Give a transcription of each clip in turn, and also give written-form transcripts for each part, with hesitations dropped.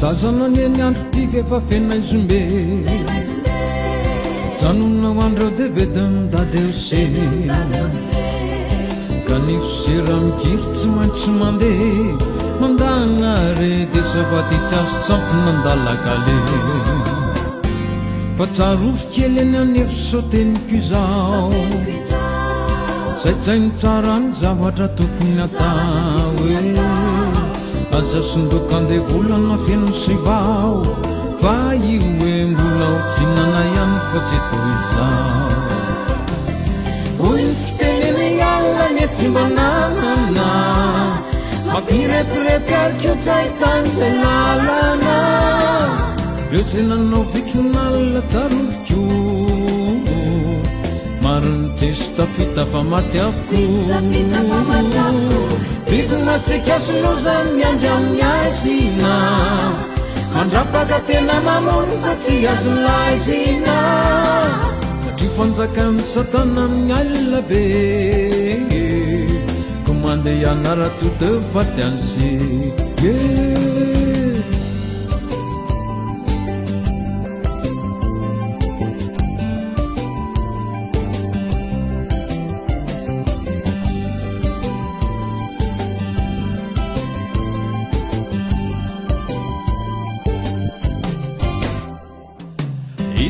tazanany andro ty efa fenay zombe janona hoandreo de vedy midadeo se kanifosera mikiry tsy maintsy mandeha mandana re de savaty tsasy tsampona andalakale fa tsarovy kely any anefisoteniko izao zaitsainy tsara ny zavatra tokony atao aza sondoko andevolana feno sivao fa io hoe mbola ho tsinana ihany fa tsy to izao hoy ny fiteneny ialany tsy mba nanana mampirepirepy arkeo tsy ahitany zay lalana reo zay nanao vikinalina tsaroviko mariny tsisy tafita fa maty avokoa bikonasekasoloza miandry amin'ny aizina mandrapaka tena mamony fa tsy azolaizina satria fanjakany satana amin'ny alina be komande ianarato de vaty anse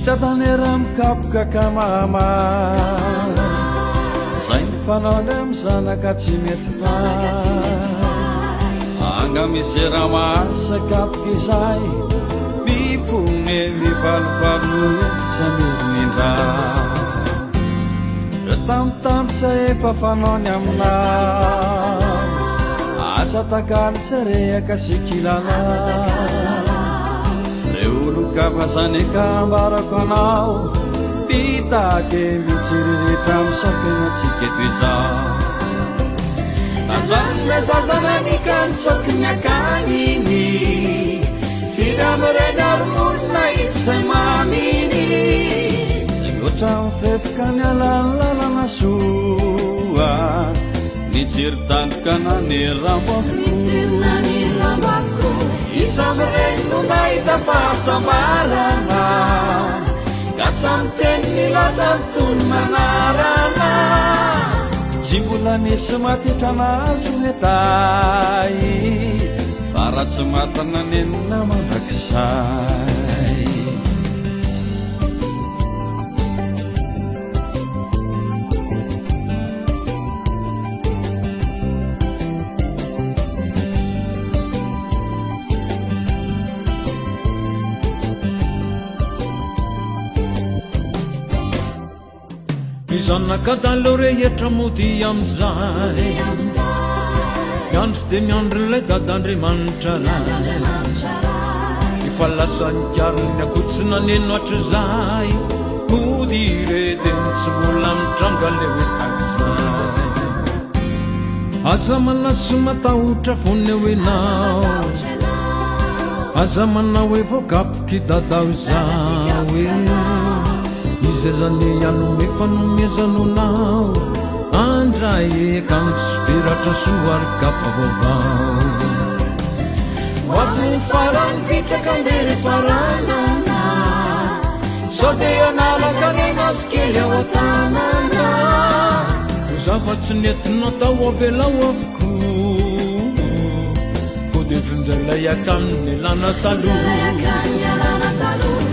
hitatanyera mikapoka kamama zay mifanaony amy zanaka tsy mety fa anga misera masakapoka izay mifone mivalovalo tsamirindra re tamitamitsa efa fanaony amina asa takany tserehaka sikilana kafazaneka ambarako anao pitake mitsiriritra misafenatsiketo izao azanyle zazananika nitsoky miakaniny firamrenarmonina itsay maminy zay oatra mifefika ny alany lalana soa nitsiritandrokana ny rambako isamreno nahita fahasambarana kasamteny milaza tony manarana tsy mbola misy matitranazo hetay fa raha tsy matana nenina mandrakizay zanaka daleo rehetra mody amizay miandro de miandro nylay dadandriamanitra ray ifalasany kiarony akotsina nenoatra zay mody re de tsy mbola mitrango le hoe takizay aza manaso matahotra fone hoenao aza manao hoe voakapoky dadao zao izay zany anome fanomezanonao andray eka ntsipiratra soarykapa vavao Watu farang tichakandere faranana Sodeyanara kanena skilya watanana Zafatsy nentinao tao avelao avoko Kodevonjalay akaniny lana taloha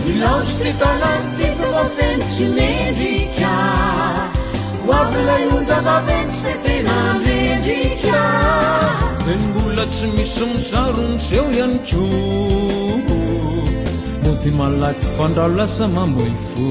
Ilaos ty talanty vaveny tsy mendrika Hoavylay onjavaveny tsy tena mendrika Mbola tsy misy misarony seho ihany ko Mody malaky fandrao lasa mamboy fo